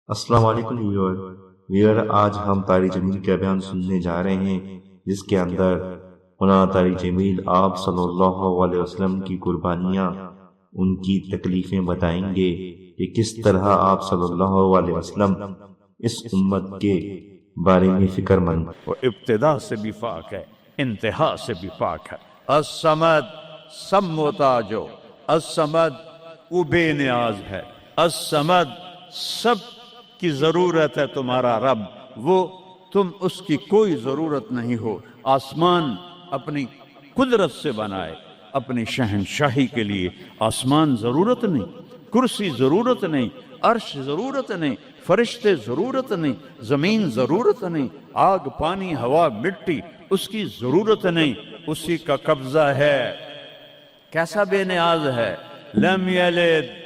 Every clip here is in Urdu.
السلام علیکم ویور آج ہم طارق جمیل کا بیان سننے جا رہے ہیں جس کے اندر مولانا طارق جمیل آپ صلی اللہ علیہ وسلم کی قربانیاں ان کی تکلیفیں بتائیں گے کہ کس طرح آپ صلی اللہ علیہ وسلم اس امت کے بارے میں فکر مند وہ ابتدا سے بھی پاک ہے، انتہا سے بھی پاک ہے۔ الصمد سب محتاجو، الصمد وہ بے نیاز ہے، الصمد سب کی ضرورت ہے تمہارا رب، وہ تم اس کی کوئی ضرورت نہیں ہو۔ آسمان اپنی قدرت سے بنائے، اپنی شہنشاہی کے لیے آسمان ضرورت نہیں، کرسی ضرورت نہیں، عرش ضرورت نہیں، فرشتے ضرورت نہیں، زمین ضرورت نہیں، آگ پانی ہوا مٹی اس کی ضرورت نہیں، اسی کا قبضہ ہے۔ کیسا بے نیاز ہے، لم یلد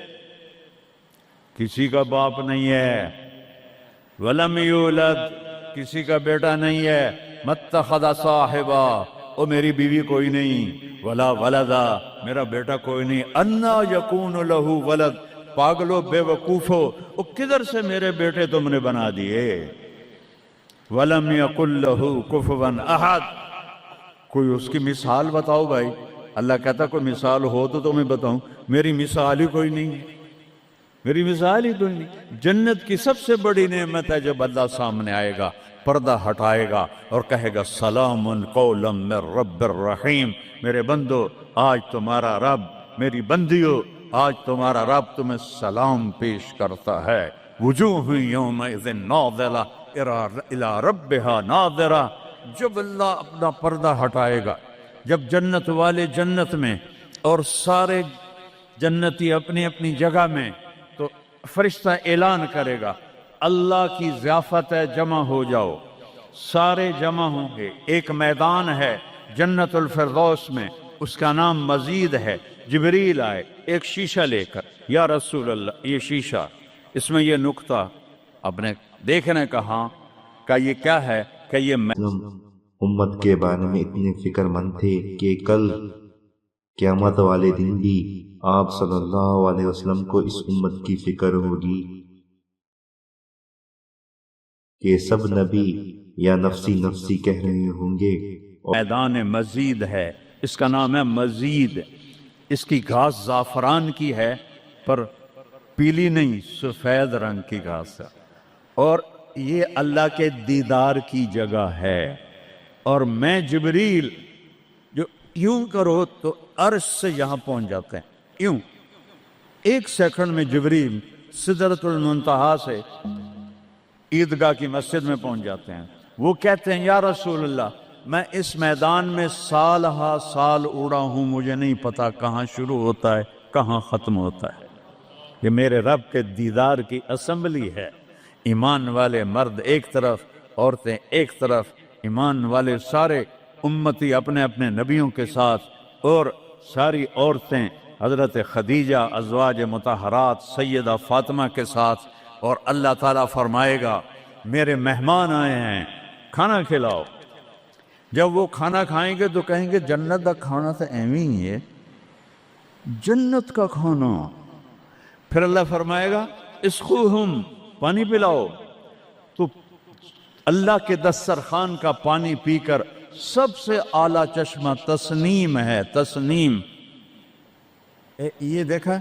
کسی کا باپ نہیں ہے، ولم یولد کسی کا بیٹا نہیں ہے، متخذ صاحبہ او میری بیوی کوئی نہیں، ولا ولدا میرا بیٹا کوئی نہیں، انا یکون لہ ولد پاگلو بے وقوفو او کدھر سے میرے بیٹے تم نے بنا دیے، ولم یکن لہ کفوا احد کوئی اس کی مثال بتاؤ بھائی۔ اللہ کہتا کوئی مثال ہو تو تمہیں بتاؤں، میری مثال ہی کوئی نہیں، میری مثال ہی کوئی نہیں۔ جنت کی سب سے بڑی نعمت ہے جب اللہ سامنے آئے گا، پردہ ہٹائے گا اور کہے گا سلام قولا من رب الرحیم، میرے بندو آج تمہارا رب، میری بندیو آج تمہارا رب تمہیں سلام پیش کرتا ہے۔ وجوہ یومئذ ناظرہ الی ربہا ناظرہ، جب اللہ اپنا پردہ ہٹائے گا، جب جنت والے جنت میں اور سارے جنتی اپنی اپنی جگہ میں، تو فرشتہ اعلان کرے گا اللہ کی ضیافت ہے، جمع ہو جاؤ۔ سارے جمع ہوں گے، ایک میدان ہے جنت الفردوس میں، اس کا نام مزید ہے۔ جبریل آئے ایک شیشہ لے کر، یا رسول اللہ یہ شیشہ، اس میں یہ نقطہ آپ نے دیکھنے کہا کہ یہ کیا ہے، کہ یہ امت کے بارے میں اتنے فکر مند تھے کہ کل قیامت والے دن بھی آپ صلی اللہ علیہ وسلم کو اس امت کی فکر ہوگی کہ سب نبی یا نفسی نفسی کہہ رہے ہوں گے۔ میدان مزید ہے، اس کا نام ہے مزید، اس کی گھاس زعفران کی ہے پر پیلی نہیں، سفید رنگ کی گھاس ہے، اور یہ اللہ کے دیدار کی جگہ ہے۔ اور میں جبریل جو یوں کرو تو عرش سے یہاں پہنچ جاتے ہیں، یوں ایک سیکنڈ میں جبریل سدرۃ المنتہا سے عیدگاہ کی مسجد میں پہنچ جاتے ہیں۔ وہ کہتے ہیں یا رسول اللہ میں اس میدان میں سال ہا سال اڑا ہوں، مجھے نہیں پتا کہاں شروع ہوتا ہے کہاں ختم ہوتا ہے۔ یہ میرے رب کے دیدار کی اسمبلی ہے، ایمان والے مرد ایک طرف، عورتیں ایک طرف، ایمان والے سارے امتی اپنے اپنے نبیوں کے ساتھ، اور ساری عورتیں حضرت خدیجہ ازواج مطہرات سیدہ فاطمہ کے ساتھ، اور اللہ تعالیٰ فرمائے گا میرے مہمان آئے ہیں کھانا کھلاؤ۔ جب وہ کھانا کھائیں گے تو کہیں گے جنت کا کھانا تو ایویں ہی ہے، جنت کا کھانا۔ پھر اللہ فرمائے گا اسقوہم پانی پلاؤ، تو اللہ کے دسترخوان کا پانی پی کر سب سے اعلیٰ چشمہ تسنیم ہے، تسنیم۔ یہ دیکھا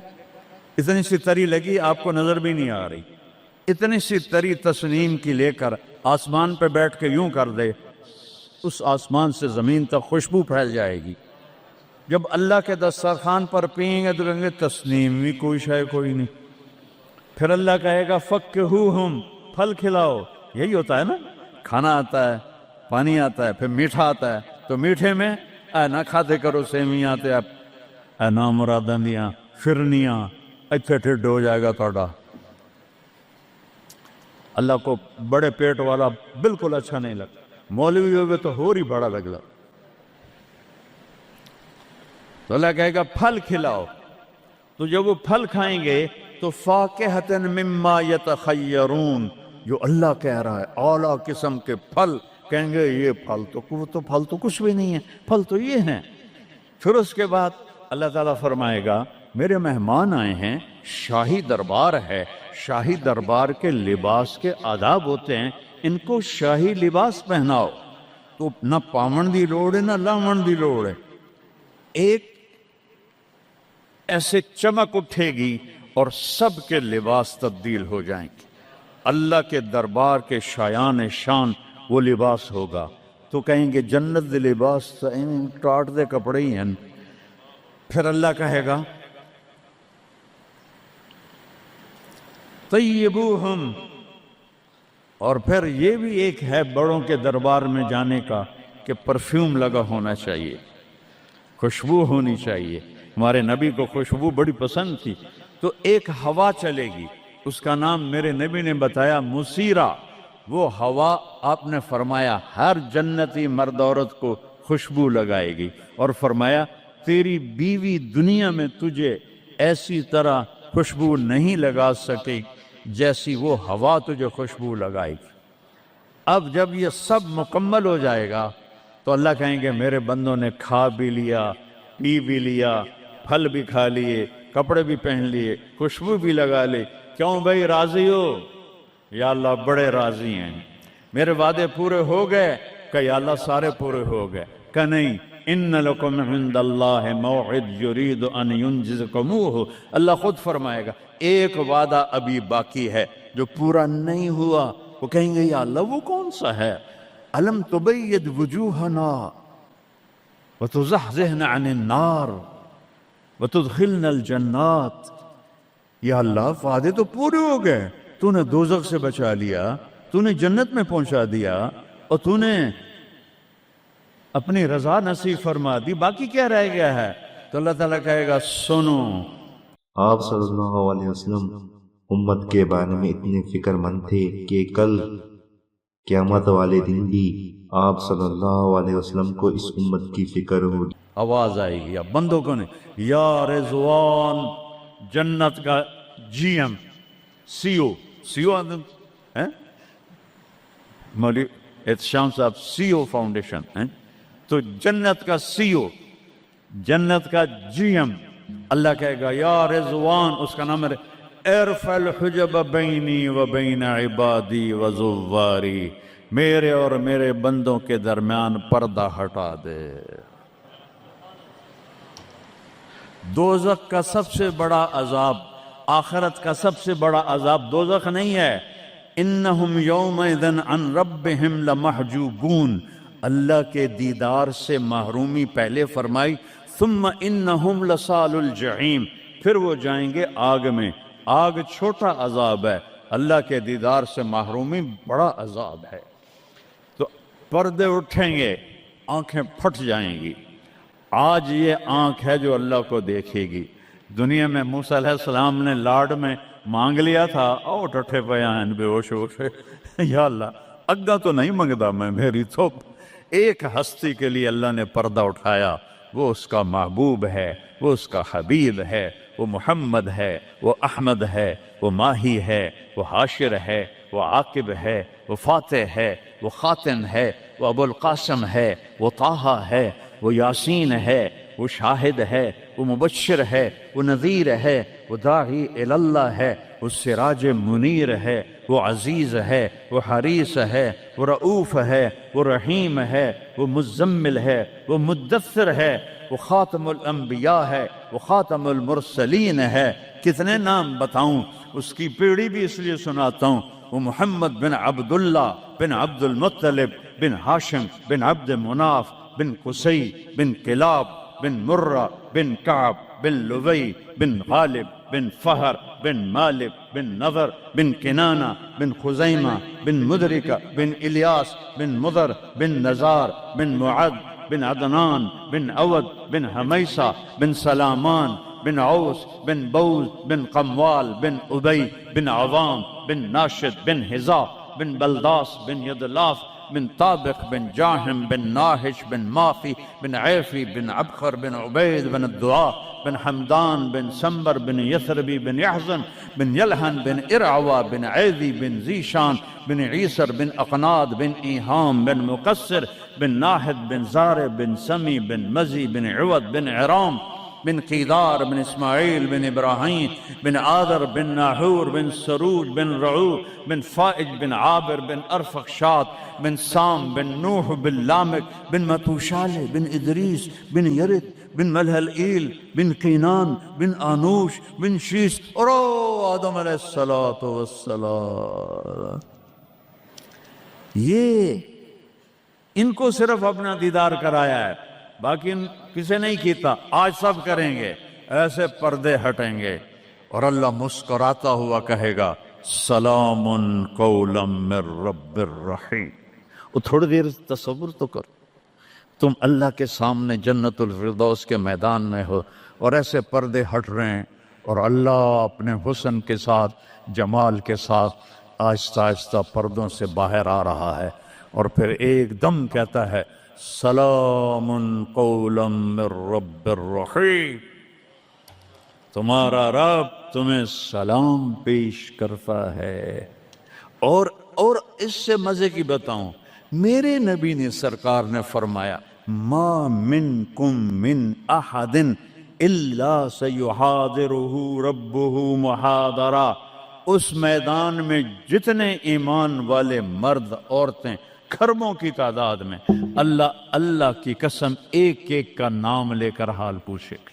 اتنی سی تری لگی آپ کو نظر بھی نہیں آ رہی، اتنی سی تری تسنیم کی لے کر آسمان پہ بیٹھ کے یوں کر دے، اس آسمان سے زمین تک خوشبو پھیل جائے گی۔ جب اللہ کے دسترخوان پر پئیں گے تو کہیں گے تسنیم بھی کوئی شے کوئی نہیں۔ پھر اللہ کہے گا فکہوہم پھل کھلاؤ، یہی ہوتا ہے نا، کھانا آتا ہے، پانی آتا ہے، پھر میٹھا آتا ہے، تو میٹھے میں اے نہ کھاتے کرو سیویاں تے اے نامراداں دیاں فرنیاں، اتھے ٹھڈ ہو جائے گا توڑا۔ اللہ کو بڑے پیٹ والا بالکل اچھا نہیں لگتا، مولوی ہوگے تو اور ہی بڑا لگتا۔ تو اللہ کہے گا پھل کھلاؤ، تو جب وہ پھل کھائیں گے تو فاکہۃ مما یتخیرون، جو اللہ کہہ رہا ہے اعلیٰ قسم کے پھل، کہیں گے یہ پھل تو کچھ بھی نہیں ہے، پھل تو یہ ہیں۔ پھر اس کے بعد اللہ تعالیٰ فرمائے گا میرے مہمان آئے ہیں شاہی دربار ہے، شاہی دربار کے لباس کے آداب ہوتے ہیں، ان کو شاہی لباس پہناؤ تو نہ پاون دی لوڑ ہے نہ لاون دی لوڑ ہے، ایک ایسے چمک اٹھے گی اور سب کے لباس تبدیل ہو جائیں گے۔ اللہ کے دربار کے شایان شان وہ لباس ہوگا تو کہیں گے جنت دے لباس ٹاٹ دے کپڑے ہی ہیں۔ پھر اللہ کہے گا طیبوہم، اور پھر یہ بھی ایک ہے بڑوں کے دربار میں جانے کا کہ پرفیوم لگا ہونا چاہیے، خوشبو ہونی چاہیے۔ ہمارے نبی کو خوشبو بڑی پسند تھی، تو ایک ہوا چلے گی، اس کا نام میرے نبی نے بتایا مسیرہ۔ وہ ہوا آپ نے فرمایا ہر جنتی مرد عورت کو خوشبو لگائے گی، اور فرمایا تیری بیوی دنیا میں تجھے ایسی طرح خوشبو نہیں لگا سکے جیسی وہ ہوا تجھے خوشبو لگائے گی۔ اب جب یہ سب مکمل ہو جائے گا تو اللہ کہیں گے میرے بندوں نے کھا بھی لیا، پی بھی لیا، پھل بھی کھا لیے، کپڑے بھی پہن لیے، خوشبو بھی لگا لے، کیوں بھائی راضی ہو؟ یا اللہ بڑے راضی ہیں، میرے وعدے پورے ہو گئے؟ کہ یا اللہ سارے پورے ہو گئے۔ کہ نہیں، ان لکم عند اللہ موعد یرید ان ینجزکموہ، اللہ خود فرمائے گا ایک وعدہ ابھی باقی ہے جو پورا نہیں ہوا۔ وہ کہیں گے یا اللہ وہ کون سا ہے؟ الم تبید وجوہنا وتزحزحنا عن النار وتدخلنا الجنات۔ یا اللہ وعدے تو پورے ہو گئے، تو نے دوزخ سے بچا لیا، تو نے جنت میں پہنچا دیا، اور تو نے اپنی رضا نصیب فرما دی، باقی کیا رہ گیا ہے؟ تو اللہ تعالیٰ کہے گا سنو۔ آپ صلی اللہ علیہ وسلم امت کے بارے میں اتنے فکر مند تھے کہ کل قیامت والے دن بھی آپ صلی اللہ علیہ وسلم کو اس امت کی فکر ہوگی۔ آواز آئے گی اب بندوں کو نہیں، یا رضوان، جنت کا جی ایم، سی او مولوی احتشام صاحب سی او فاؤنڈیشن، تو جنت کا سی او، جنت کا جی ایم، اللہ کہے گا یا رضوان، اس کا نام ہے ارفع الحجب بینی و بین عبادی و زواری، میرے اور میرے بندوں کے درمیان پردہ ہٹا دے۔ دوزخ کا سب سے بڑا عذاب، آخرت کا سب سے بڑا عذاب دوزخ نہیں ہے۔ انہم یومئذ عن ربہم لمحجوبون، اللہ کے دیدار سے محرومی پہلے فرمائی، ثم انہم لصال الجحیم، پھر وہ جائیں گے آگ میں۔ آگ چھوٹا عذاب ہے، اللہ کے دیدار سے محرومی بڑا عذاب ہے۔ تو پردے اٹھیں گے، آنکھیں پھٹ جائیں گی۔ آج یہ آنکھ ہے جو اللہ کو دیکھے گی۔ دنیا میں موسیٰ علیہ السلام نے لاڈ میں مانگ لیا تھا، او ٹٹھے پیان بے ہوش ہوش، یا اللہ اگا تو نہیں منگدا میں، میری تو ایک ہستی کے لیے اللہ نے پردہ اٹھایا، وہ اس کا محبوب ہے، وہ اس کا حبیب ہے، وہ محمد ہے، وہ احمد ہے، وہ ماہی ہے، وہ حاشر ہے، وہ عاقب ہے، وہ فاتح ہے، وہ خاتم ہے، وہ ابو القاسم ہے، وہ طٰہٰ ہے، وہ یاسین ہے، وہ شاہد ہے، وہ مبشر ہے، وہ نذیر ہے، وہ داعی اللہ ہے، وہ سراج منیر ہے، وہ عزیز ہے، وہ حریص ہے، وہ رؤوف ہے، وہ رحیم ہے، وہ مزمل ہے، وہ مدثر ہے، وہ خاتم الانبیاء ہے، وہ خاتم المرسلین ہے۔ کتنے نام بتاؤں، اس کی پیڑھی بھی اس لیے سناتا ہوں۔ وہ محمد بن عبداللہ بن عبد المطلب بن ہاشم بن عبد مناف بن قصی بن کلاب بن مرہ بن کعب بن لوی بن غالب بن فہر بن مالک بن نضر بن کنانہ بن خزیمہ بن مدرکہ بن الیاس بن مضر بن نزار بن معد بن عدنان بن عود بن حمیسہ بن سلامان بن عوس بن بوز بن قموال بن ابی بن عوام بن ناشد بن حزا بن بلداس بن یدلاف بن طابق بن جاہم بن ناہش بن مافی بن عیفی بن عبخر بن عبید بن الدعاء بن حمدان بن سمبر بن یثربی بن یحزن بن یلحن بن ارعوا بن عیدی بن زیشان بن عیسر بن اقناد بن ایہام بن مقصر بن ناحد بن زار بن سمی بن مزی بن عود بن عرام بن قیدار بن اسماعیل بن ابراہیم بن آدر بن ناحور بن سروج بن رعو بن فائج بن عابر بن ارفخشاد بن سام بن نوح بن لامک بن متوشالہ بن ادریس بن یرد بن ملہلئیل بن قینان بن آنوش بن شیس اور آدم علیہ السلام. یہ ان کو صرف اپنا دیدار کرایا ہے، باقی کسے نہیں کیتا. آج سب کریں گے، ایسے پردے ہٹیں گے اور اللہ مسکراتا ہوا کہے گا سلام قولا من رب الرحیم. وہ تھوڑی دیر تصور تو کرو، تم اللہ کے سامنے جنت الفردوس کے میدان میں ہو اور ایسے پردے ہٹ رہے ہیں اور اللہ اپنے حسن کے ساتھ، جمال کے ساتھ آہستہ آہستہ پردوں سے باہر آ رہا ہے اور پھر ایک دم کہتا ہے سلام قولا من رب الرحیم. تمہارا رب تمہیں سلام پیش کرتا ہے. اور اس سے مزے کی بتاؤں، میرے نبی نے سرکار نے فرمایا ما منکم من احد الا سیحاضرہ ربہ محاضرہ. اس میدان میں جتنے ایمان والے مرد عورتیں کھربوں کی تعداد میں، اللہ کی قسم ایک ایک کا نام لے کر حال پوچھے گا.